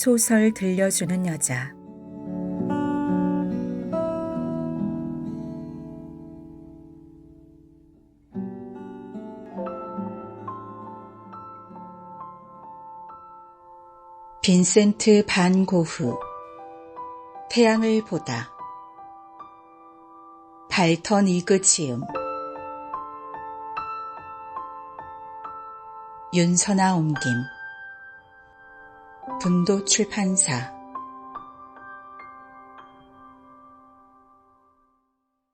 소설 들려주는 여자. 빈센트 반 고흐. 태양을 보다. 발턴 이그치음. 윤선아 옮김. 분도 출판사.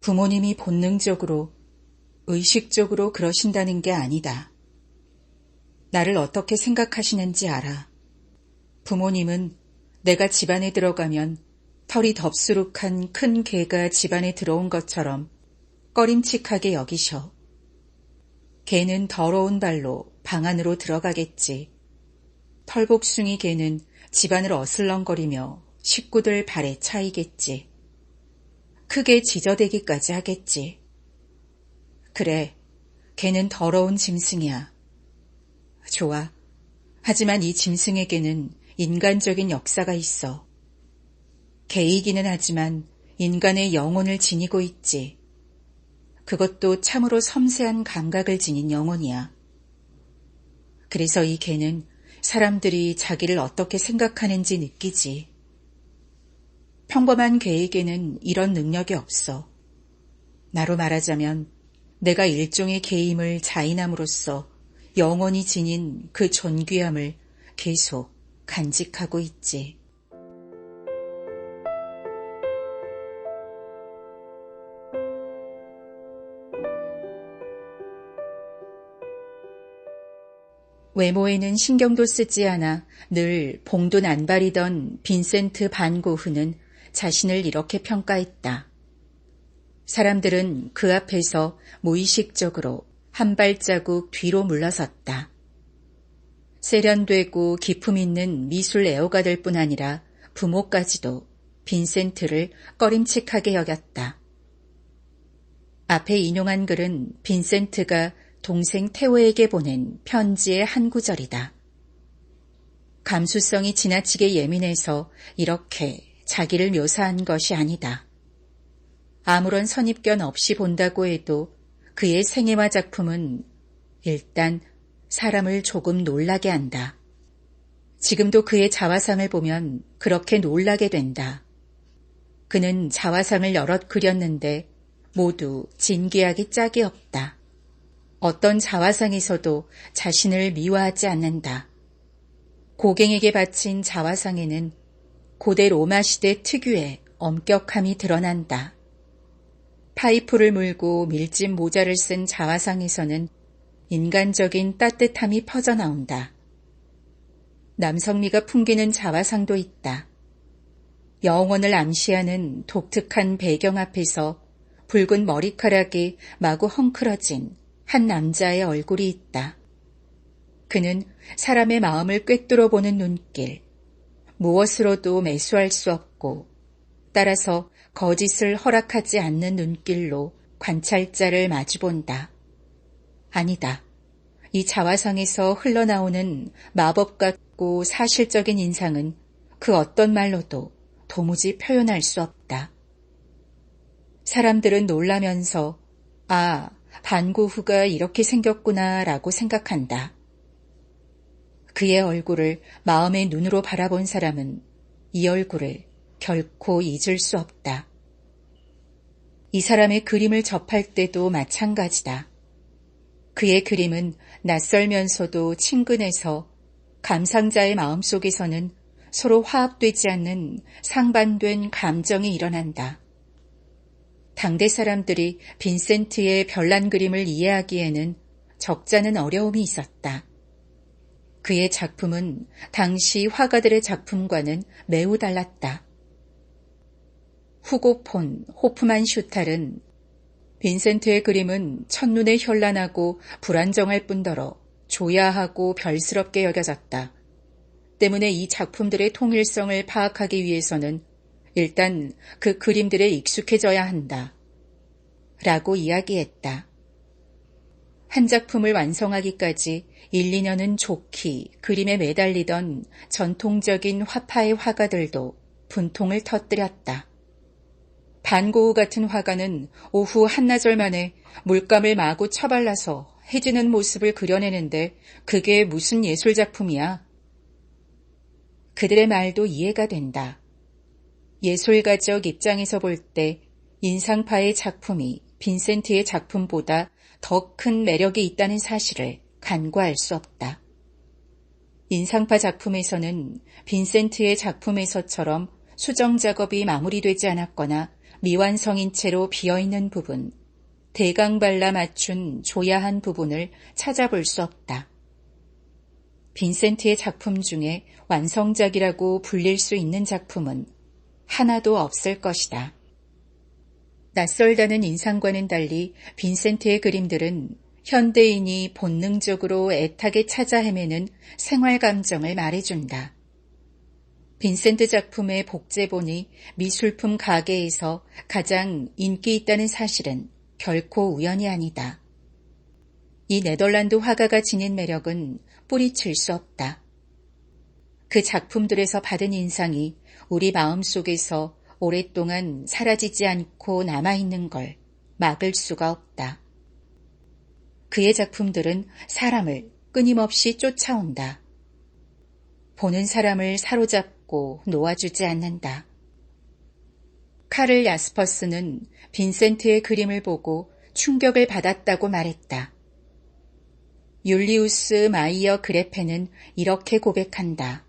부모님이 본능적으로, 의식적으로 그러신다는 게 아니다. 나를 어떻게 생각하시는지 알아. 부모님은 내가 집안에 들어가면 털이 덥수룩한 큰 개가 집안에 들어온 것처럼 꺼림칙하게 여기셔. 개는 더러운 발로 방 안으로 들어가겠지. 털복숭이 개는 집안을 어슬렁거리며 식구들 발에 차이겠지. 크게 지저대기까지 하겠지. 그래, 개는 더러운 짐승이야. 좋아. 하지만 이 짐승에게는 인간적인 역사가 있어. 개이기는 하지만 인간의 영혼을 지니고 있지. 그것도 참으로 섬세한 감각을 지닌 영혼이야. 그래서 이 개는 사람들이 자기를 어떻게 생각하는지 느끼지. 평범한 개에게는 이런 능력이 없어. 나로 말하자면 내가 일종의 개임을 자인함으로써 영원히 지닌 그 존귀함을 계속 간직하고 있지. 외모에는 신경도 쓰지 않아 늘 봉돈 안 바리던 빈센트 반 고흐는 자신을 이렇게 평가했다. 사람들은 그 앞에서 무의식적으로 한 발자국 뒤로 물러섰다. 세련되고 기품 있는 미술 애호가 될 뿐 아니라 부모까지도 빈센트를 꺼림칙하게 여겼다. 앞에 인용한 글은 빈센트가 동생 테오에게 보낸 편지의 한 구절이다. 감수성이 지나치게 예민해서 이렇게 자기를 묘사한 것이 아니다. 아무런 선입견 없이 본다고 해도 그의 생애와 작품은 일단 사람을 조금 놀라게 한다. 지금도 그의 자화상을 보면 그렇게 놀라게 된다. 그는 자화상을 여럿 그렸는데 모두 진귀하기 짝이 없다. 어떤 자화상에서도 자신을 미화하지 않는다. 고갱에게 바친 자화상에는 고대 로마 시대 특유의 엄격함이 드러난다. 파이프를 물고 밀짚 모자를 쓴 자화상에서는 인간적인 따뜻함이 퍼져나온다. 남성미가 풍기는 자화상도 있다. 영혼을 암시하는 독특한 배경 앞에서 붉은 머리카락이 마구 헝클어진 한 남자의 얼굴이 있다. 그는 사람의 마음을 꿰뚫어 보는 눈길, 무엇으로도 매수할 수 없고 따라서 거짓을 허락하지 않는 눈길로 관찰자를 마주본다. 아니다. 이 자화상에서 흘러나오는 마법 같고 사실적인 인상은 그 어떤 말로도 도무지 표현할 수 없다. 사람들은 놀라면서 아, 반 고흐가 이렇게 생겼구나 라고 생각한다. 그의 얼굴을 마음의 눈으로 바라본 사람은 이 얼굴을 결코 잊을 수 없다. 이 사람의 그림을 접할 때도 마찬가지다. 그의 그림은 낯설면서도 친근해서 감상자의 마음속에서는 서로 화합되지 않는 상반된 감정이 일어난다. 당대 사람들이 빈센트의 별난 그림을 이해하기에는 적잖은 어려움이 있었다. 그의 작품은 당시 화가들의 작품과는 매우 달랐다. 후고 폰 호프만 슈탈은 빈센트의 그림은 첫눈에 현란하고 불안정할 뿐더러 조야하고 별스럽게 여겨졌다. 때문에 이 작품들의 통일성을 파악하기 위해서는 일단 그 그림들에 익숙해져야 한다. 라고 이야기했다. 한 작품을 완성하기까지 1, 2년은 좋게 그림에 매달리던 전통적인 화파의 화가들도 분통을 터뜨렸다. 반고흐 같은 화가는 오후 한나절 만에 물감을 마구 쳐발라서 해지는 모습을 그려내는데 그게 무슨 예술작품이야? 그들의 말도 이해가 된다. 예술가적 입장에서 볼 때 인상파의 작품이 빈센트의 작품보다 더 큰 매력이 있다는 사실을 간과할 수 없다. 인상파 작품에서는 빈센트의 작품에서처럼 수정 작업이 마무리되지 않았거나 미완성인 채로 비어있는 부분, 대강 발라 맞춘 조야한 부분을 찾아볼 수 없다. 빈센트의 작품 중에 완성작이라고 불릴 수 있는 작품은 하나도 없을 것이다. 낯설다는 인상과는 달리 빈센트의 그림들은 현대인이 본능적으로 애타게 찾아 헤매는 생활 감정을 말해준다. 빈센트 작품의 복제본이 미술품 가게에서 가장 인기 있다는 사실은 결코 우연이 아니다. 이 네덜란드 화가가 지닌 매력은 뿌리칠 수 없다. 그 작품들에서 받은 인상이 우리 마음속에서 오랫동안 사라지지 않고 남아있는 걸 막을 수가 없다. 그의 작품들은 사람을 끊임없이 쫓아온다. 보는 사람을 사로잡고 놓아주지 않는다. 카를 야스퍼스는 빈센트의 그림을 보고 충격을 받았다고 말했다. 율리우스 마이어 그레페는 이렇게 고백한다.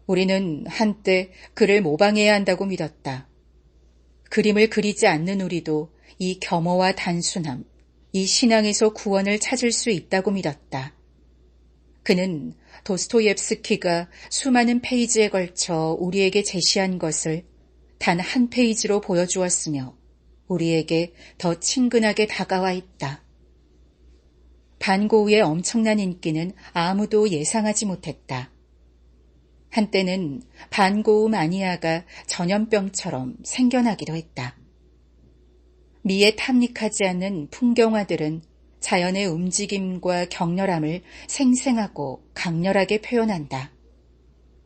우리는 한때 그를 모방해야 한다고 믿었다. 그림을 그리지 않는 우리도 이 겸허와 단순함, 이 신앙에서 구원을 찾을 수 있다고 믿었다. 그는 도스토옙스키가 수많은 페이지에 걸쳐 우리에게 제시한 것을 단 한 페이지로 보여주었으며 우리에게 더 친근하게 다가와 있다. 반고흐의 엄청난 인기는 아무도 예상하지 못했다. 한때는 반고흐 마니아가 전염병처럼 생겨나기도 했다. 미에 탐닉하지 않는 풍경화들은 자연의 움직임과 격렬함을 생생하고 강렬하게 표현한다.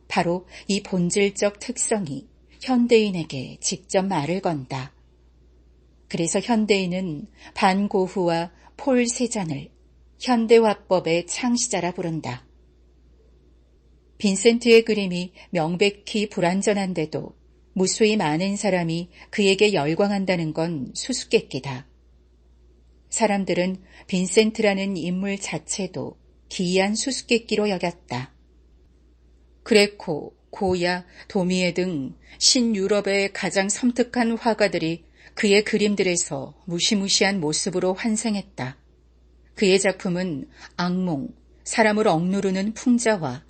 바로 이 본질적 특성이 현대인에게 직접 말을 건다. 그래서 현대인은 반고흐와 폴 세잔을 현대화법의 창시자라 부른다. 빈센트의 그림이 명백히 불완전한데도 무수히 많은 사람이 그에게 열광한다는 건 수수께끼다. 사람들은 빈센트라는 인물 자체도 기이한 수수께끼로 여겼다. 그레코, 고야, 도미에 등 신유럽의 가장 섬뜩한 화가들이 그의 그림들에서 무시무시한 모습으로 환생했다. 그의 작품은 악몽, 사람을 억누르는 풍자와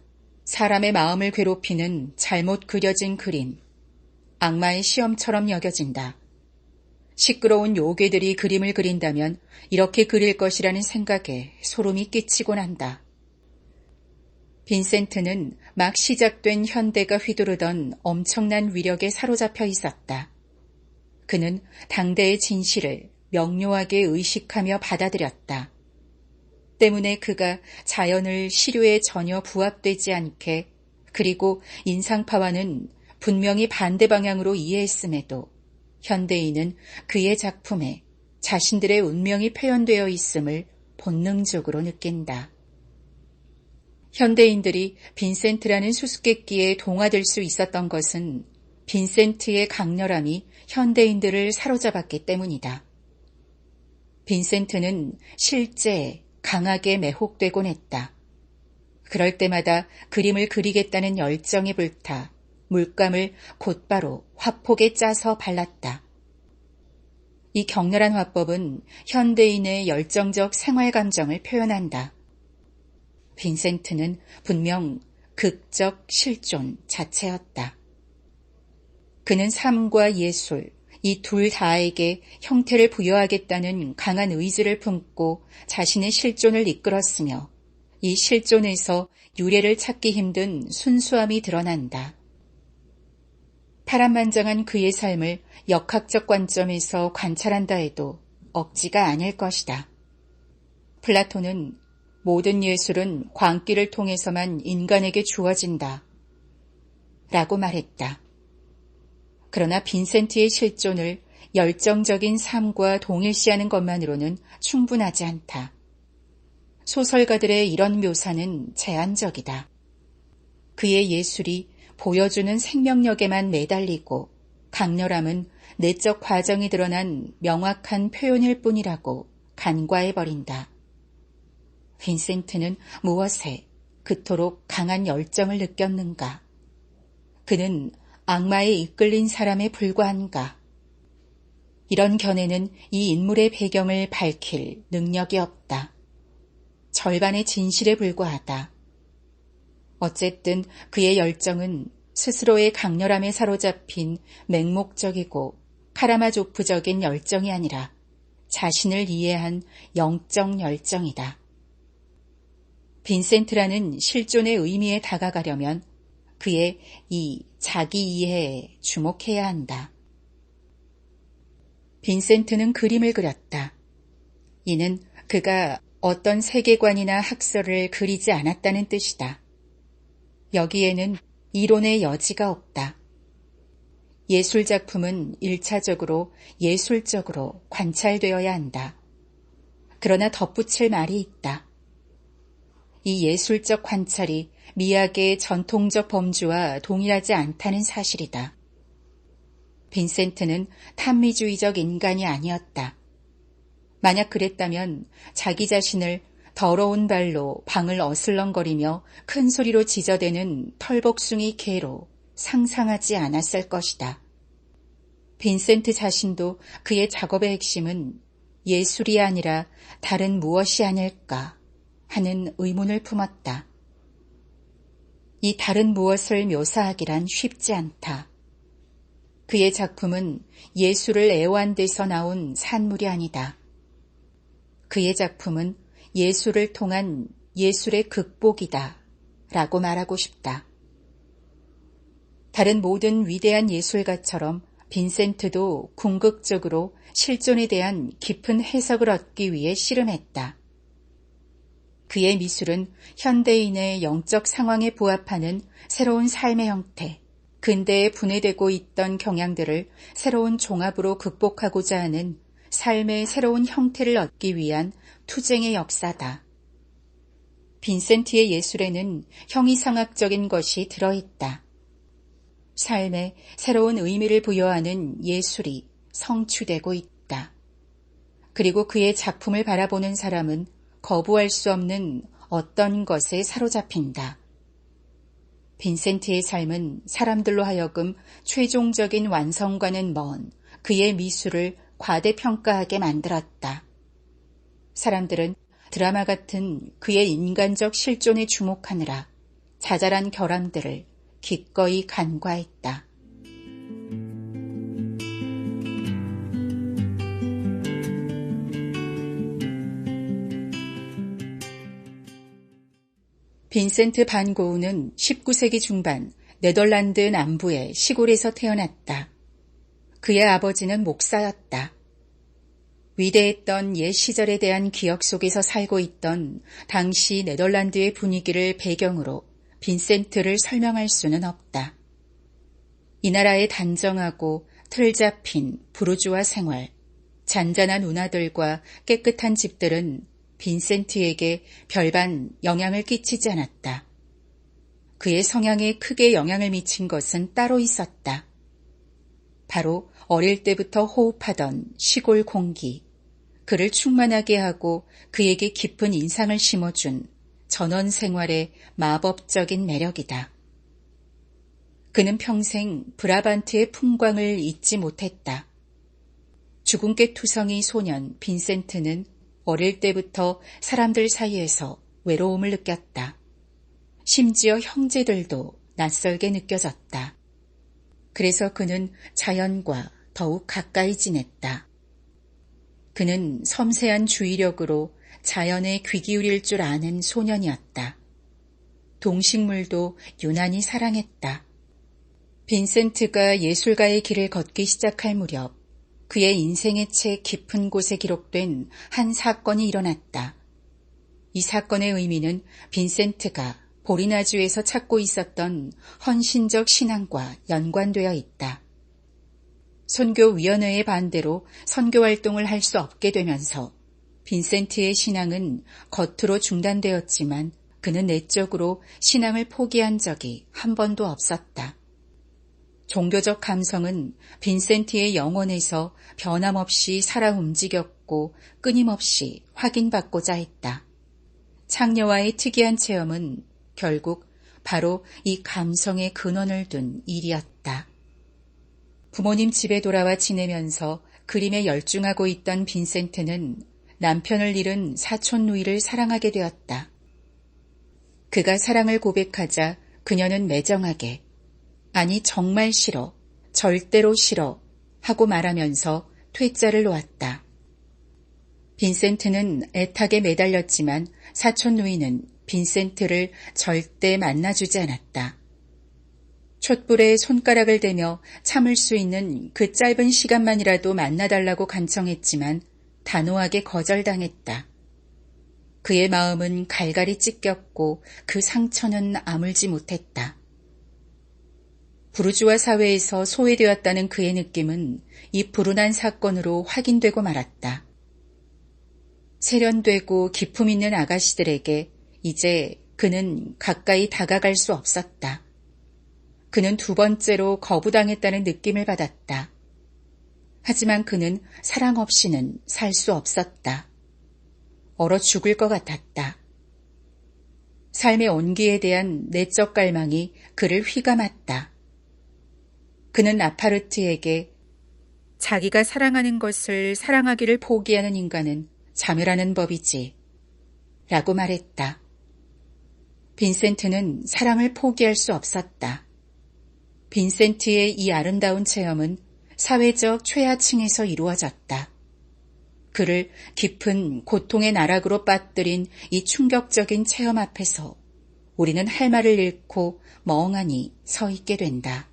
사람의 마음을 괴롭히는 잘못 그려진 그림, 악마의 시험처럼 여겨진다. 시끄러운 요괴들이 그림을 그린다면 이렇게 그릴 것이라는 생각에 소름이 끼치곤 한다. 빈센트는 막 시작된 현대가 휘두르던 엄청난 위력에 사로잡혀 있었다. 그는 당대의 진실을 명료하게 의식하며 받아들였다. 때문에 그가 자연을 시류에 전혀 부합되지 않게 그리고 인상파와는 분명히 반대 방향으로 이해했음에도 현대인은 그의 작품에 자신들의 운명이 표현되어 있음을 본능적으로 느낀다. 현대인들이 빈센트라는 수수께끼에 동화될 수 있었던 것은 빈센트의 강렬함이 현대인들을 사로잡았기 때문이다. 빈센트는 실제 강하게 매혹되곤 했다. 그럴 때마다 그림을 그리겠다는 열정이 불타 물감을 곧바로 화폭에 짜서 발랐다. 이 격렬한 화법은 현대인의 열정적 생활 감정을 표현한다. 빈센트는 분명 극적 실존 자체였다. 그는 삶과 예술, 이 둘 다에게 형태를 부여하겠다는 강한 의지를 품고 자신의 실존을 이끌었으며 이 실존에서 유래를 찾기 힘든 순수함이 드러난다. 파란만장한 그의 삶을 역학적 관점에서 관찰한다 해도 억지가 아닐 것이다. 플라톤은 모든 예술은 광기를 통해서만 인간에게 주어진다. 라고 말했다. 그러나 빈센트의 실존을 열정적인 삶과 동일시하는 것만으로는 충분하지 않다. 소설가들의 이런 묘사는 제한적이다. 그의 예술이 보여주는 생명력에만 매달리고 강렬함은 내적 과정이 드러난 명확한 표현일 뿐이라고 간과해버린다. 빈센트는 무엇에 그토록 강한 열정을 느꼈는가? 그는 악마에 이끌린 사람에 불과한가? 이런 견해는 이 인물의 배경을 밝힐 능력이 없다. 절반의 진실에 불과하다. 어쨌든 그의 열정은 스스로의 강렬함에 사로잡힌 맹목적이고 카라마조프적인 열정이 아니라 자신을 이해한 영적 열정이다. 빈센트라는 실존의 의미에 다가가려면 그의 이 자기 이해에 주목해야 한다. 빈센트는 그림을 그렸다. 이는 그가 어떤 세계관이나 학설을 그리지 않았다는 뜻이다. 여기에는 이론의 여지가 없다. 예술작품은 1차적으로 예술적으로 관찰되어야 한다. 그러나 덧붙일 말이 있다. 이 예술적 관찰이 미학의 전통적 범주와 동일하지 않다는 사실이다. 빈센트는 탐미주의적 인간이 아니었다. 만약 그랬다면 자기 자신을 더러운 발로 방을 어슬렁거리며 큰 소리로 짖어대는 털복숭이 개로 상상하지 않았을 것이다. 빈센트 자신도 그의 작업의 핵심은 예술이 아니라 다른 무엇이 아닐까 하는 의문을 품었다. 이 다른 무엇을 묘사하기란 쉽지 않다. 그의 작품은 예술을 애완돼서 나온 산물이 아니다. 그의 작품은 예술을 통한 예술의 극복이다 라고 말하고 싶다. 다른 모든 위대한 예술가처럼 빈센트도 궁극적으로 실존에 대한 깊은 해석을 얻기 위해 씨름했다. 그의 미술은 현대인의 영적 상황에 부합하는 새로운 삶의 형태, 근대에 분해되고 있던 경향들을 새로운 종합으로 극복하고자 하는 삶의 새로운 형태를 얻기 위한 투쟁의 역사다. 빈센트의 예술에는 형이상학적인 것이 들어있다. 삶에 새로운 의미를 부여하는 예술이 성취되고 있다. 그리고 그의 작품을 바라보는 사람은 거부할 수 없는 어떤 것에 사로잡힌다. 빈센트의 삶은 사람들로 하여금 최종적인 완성과는 먼 그의 미술을 과대평가하게 만들었다. 사람들은 드라마 같은 그의 인간적 실존에 주목하느라 자잘한 결함들을 기꺼이 간과했다. 빈센트 반 고흐는 19세기 중반 네덜란드 남부의 시골에서 태어났다. 그의 아버지는 목사였다. 위대했던 옛 시절에 대한 기억 속에서 살고 있던 당시 네덜란드의 분위기를 배경으로 빈센트를 설명할 수는 없다. 이 나라의 단정하고 틀 잡힌 부르주아 생활, 잔잔한 운하들과 깨끗한 집들은 빈센트에게 별반 영향을 끼치지 않았다. 그의 성향에 크게 영향을 미친 것은 따로 있었다. 바로 어릴 때부터 호흡하던 시골 공기, 그를 충만하게 하고 그에게 깊은 인상을 심어준 전원 생활의 마법적인 매력이다. 그는 평생 브라반트의 풍광을 잊지 못했다. 주근깨 투성이 소년 빈센트는 어릴 때부터 사람들 사이에서 외로움을 느꼈다. 심지어 형제들도 낯설게 느껴졌다. 그래서 그는 자연과 더욱 가까이 지냈다. 그는 섬세한 주의력으로 자연에 귀 기울일 줄 아는 소년이었다. 동식물도 유난히 사랑했다. 빈센트가 예술가의 길을 걷기 시작할 무렵 그의 인생의 책 깊은 곳에 기록된 한 사건이 일어났다. 이 사건의 의미는 빈센트가 보리나주에서 찾고 있었던 헌신적 신앙과 연관되어 있다. 선교위원회의 반대로 선교활동을 할 수 없게 되면서 빈센트의 신앙은 겉으로 중단되었지만 그는 내적으로 신앙을 포기한 적이 한 번도 없었다. 종교적 감성은 빈센트의 영혼에서 변함없이 살아 움직였고 끊임없이 확인받고자 했다. 창녀와의 특이한 체험은 결국 바로 이 감성의 근원을 둔 일이었다. 부모님 집에 돌아와 지내면서 그림에 열중하고 있던 빈센트는 남편을 잃은 사촌 누이를 사랑하게 되었다. 그가 사랑을 고백하자 그녀는 매정하게 아니 정말 싫어, 절대로 싫어 하고 말하면서 퇴짜를 놓았다. 빈센트는 애타게 매달렸지만 사촌 누이는 빈센트를 절대 만나주지 않았다. 촛불에 손가락을 대며 참을 수 있는 그 짧은 시간만이라도 만나달라고 간청했지만 단호하게 거절당했다. 그의 마음은 갈갈이 찢겼고 그 상처는 아물지 못했다. 부르주아 사회에서 소외되었다는 그의 느낌은 이 불운한 사건으로 확인되고 말았다. 세련되고 기품 있는 아가씨들에게 이제 그는 가까이 다가갈 수 없었다. 그는 두 번째로 거부당했다는 느낌을 받았다. 하지만 그는 사랑 없이는 살 수 없었다. 얼어 죽을 것 같았다. 삶의 온기에 대한 내적 갈망이 그를 휘감았다. 그는 나파르트에게 자기가 사랑하는 것을 사랑하기를 포기하는 인간은 자멸하는 법이지 라고 말했다. 빈센트는 사랑을 포기할 수 없었다. 빈센트의 이 아름다운 체험은 사회적 최하층에서 이루어졌다. 그를 깊은 고통의 나락으로 빠뜨린 이 충격적인 체험 앞에서 우리는 할 말을 잃고 멍하니 서 있게 된다.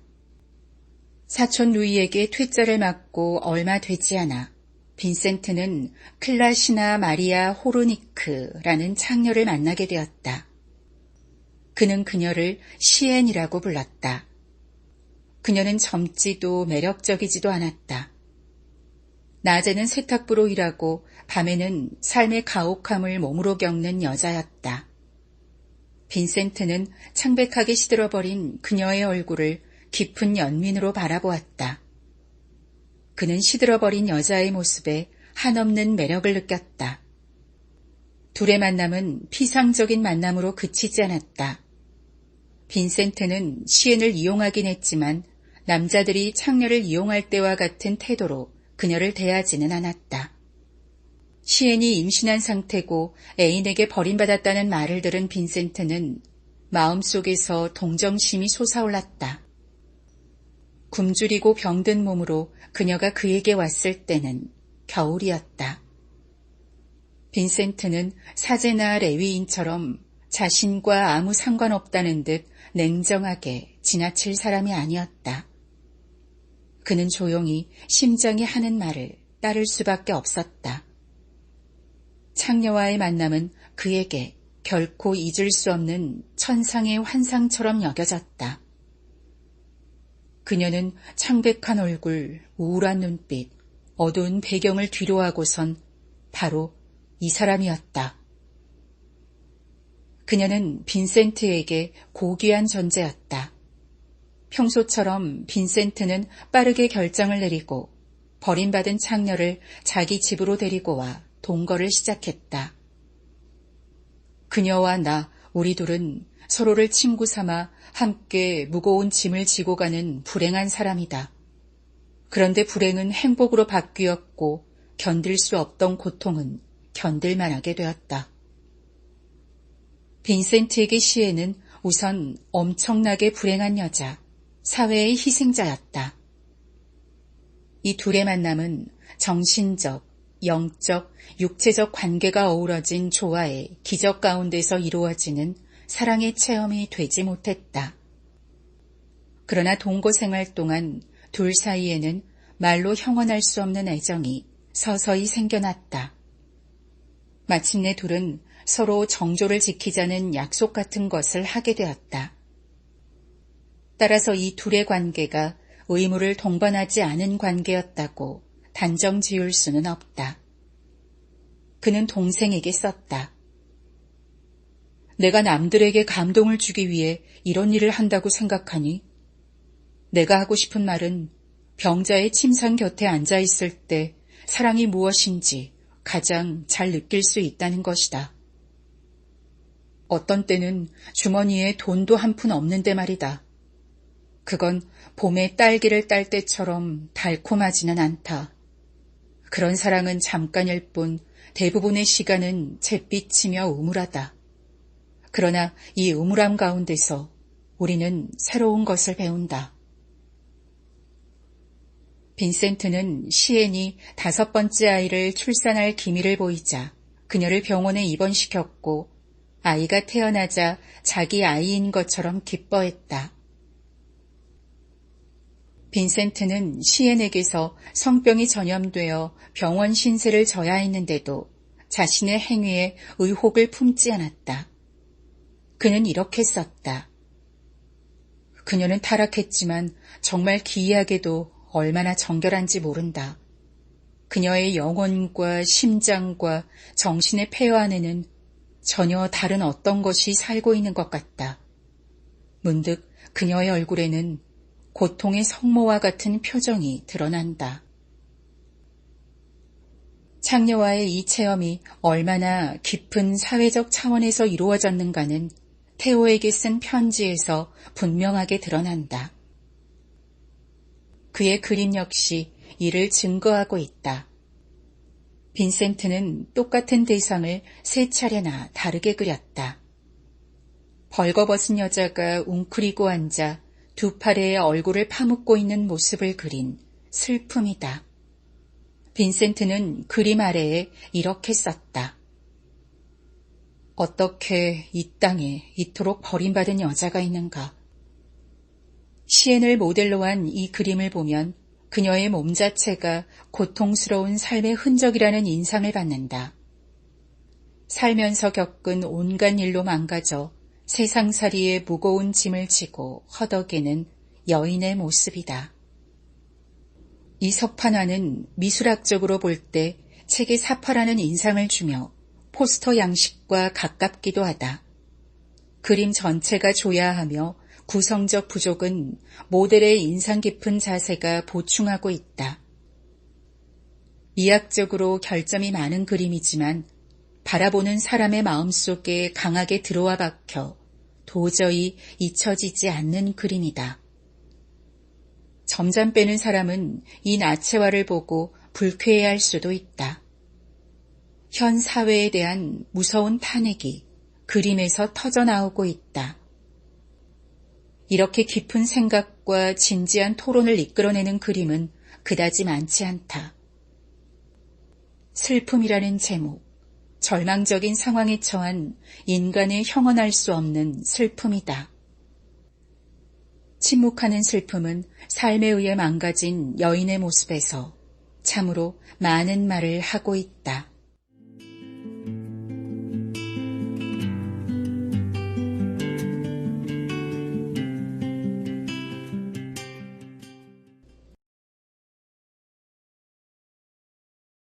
사촌 루이에게 퇴짜를 맞고 얼마 되지 않아 빈센트는 클라시나 마리아 호르니크라는 창녀를 만나게 되었다. 그는 그녀를 시엔이라고 불렀다. 그녀는 젊지도 매력적이지도 않았다. 낮에는 세탁부로 일하고 밤에는 삶의 가혹함을 몸으로 겪는 여자였다. 빈센트는 창백하게 시들어버린 그녀의 얼굴을 깊은 연민으로 바라보았다. 그는 시들어버린 여자의 모습에 한없는 매력을 느꼈다. 둘의 만남은 피상적인 만남으로 그치지 않았다. 빈센트는 시엔을 이용하긴 했지만 남자들이 창녀를 이용할 때와 같은 태도로 그녀를 대하지는 않았다. 시엔이 임신한 상태고 애인에게 버림받았다는 말을 들은 빈센트는 마음속에서 동정심이 솟아올랐다. 굶주리고 병든 몸으로 그녀가 그에게 왔을 때는 겨울이었다. 빈센트는 사제나 레위인처럼 자신과 아무 상관없다는 듯 냉정하게 지나칠 사람이 아니었다. 그는 조용히 심장이 하는 말을 따를 수밖에 없었다. 창녀와의 만남은 그에게 결코 잊을 수 없는 천상의 환상처럼 여겨졌다. 그녀는 창백한 얼굴, 우울한 눈빛, 어두운 배경을 뒤로하고선 바로 이 사람이었다. 그녀는 빈센트에게 고귀한 존재였다. 평소처럼 빈센트는 빠르게 결정을 내리고 버림받은 창녀를 자기 집으로 데리고 와 동거를 시작했다. 그녀와 나, 우리 둘은 서로를 친구 삼아 함께 무거운 짐을 지고 가는 불행한 사람이다. 그런데 불행은 행복으로 바뀌었고 견딜 수 없던 고통은 견딜만하게 되었다. 빈센트에게 시에는 우선 엄청나게 불행한 여자, 사회의 희생자였다. 이 둘의 만남은 정신적, 영적, 육체적 관계가 어우러진 조화의 기적 가운데서 이루어지는 사랑의 체험이 되지 못했다. 그러나 동거 생활 동안 둘 사이에는 말로 형언할 수 없는 애정이 서서히 생겨났다. 마침내 둘은 서로 정조를 지키자는 약속 같은 것을 하게 되었다. 따라서 이 둘의 관계가 의무를 동반하지 않은 관계였다고 단정 지을 수는 없다. 그는 동생에게 썼다. 내가 남들에게 감동을 주기 위해 이런 일을 한다고 생각하니? 내가 하고 싶은 말은 병자의 침상 곁에 앉아 있을 때 사랑이 무엇인지 가장 잘 느낄 수 있다는 것이다. 어떤 때는 주머니에 돈도 한 푼 없는데 말이다. 그건 봄에 딸기를 딸 때처럼 달콤하지는 않다. 그런 사랑은 잠깐일 뿐 대부분의 시간은 잿빛이며 음울하다. 그러나 이 음울함 가운데서 우리는 새로운 것을 배운다. 빈센트는 시엔이 5번째 아이를 출산할 기미를 보이자 그녀를 병원에 입원시켰고 아이가 태어나자 자기 아이인 것처럼 기뻐했다. 빈센트는 시엔에게서 성병이 전염되어 병원 신세를 져야 했는데도 자신의 행위에 의혹을 품지 않았다. 그는 이렇게 썼다. 그녀는 타락했지만 정말 기이하게도 얼마나 정결한지 모른다. 그녀의 영혼과 심장과 정신의 폐허 안에는 전혀 다른 어떤 것이 살고 있는 것 같다. 문득 그녀의 얼굴에는 고통의 성모와 같은 표정이 드러난다. 창녀와의 이 체험이 얼마나 깊은 사회적 차원에서 이루어졌는가는 테오에게 쓴 편지에서 분명하게 드러난다. 그의 그림 역시 이를 증거하고 있다. 빈센트는 똑같은 대상을 3차례나 다르게 그렸다. 벌거벗은 여자가 웅크리고 앉아 두 팔에 얼굴을 파묻고 있는 모습을 그린 슬픔이다. 빈센트는 그림 아래에 이렇게 썼다. 어떻게 이 땅에 이토록 버림받은 여자가 있는가. 시엔을 모델로 한 이 그림을 보면 그녀의 몸 자체가 고통스러운 삶의 흔적이라는 인상을 받는다. 살면서 겪은 온갖 일로 망가져 세상살이에 무거운 짐을 지고 허덕이는 여인의 모습이다. 이 석판화는 미술학적으로 볼 때 책의 사파라는 인상을 주며 포스터 양식과 가깝기도 하다. 그림 전체가 조야하며 구성적 부족은 모델의 인상 깊은 자세가 보충하고 있다. 미학적으로 결점이 많은 그림이지만 바라보는 사람의 마음속에 강하게 들어와 박혀 도저히 잊혀지지 않는 그림이다. 점잠 빼는 사람은 이 나체화를 보고 불쾌해할 수도 있다. 현 사회에 대한 무서운 탄핵이 그림에서 터져나오고 있다. 이렇게 깊은 생각과 진지한 토론을 이끌어내는 그림은 그다지 많지 않다. 슬픔이라는 제목, 절망적인 상황에 처한 인간의 형언할 수 없는 슬픔이다. 침묵하는 슬픔은 삶에 의해 망가진 여인의 모습에서 참으로 많은 말을 하고 있다.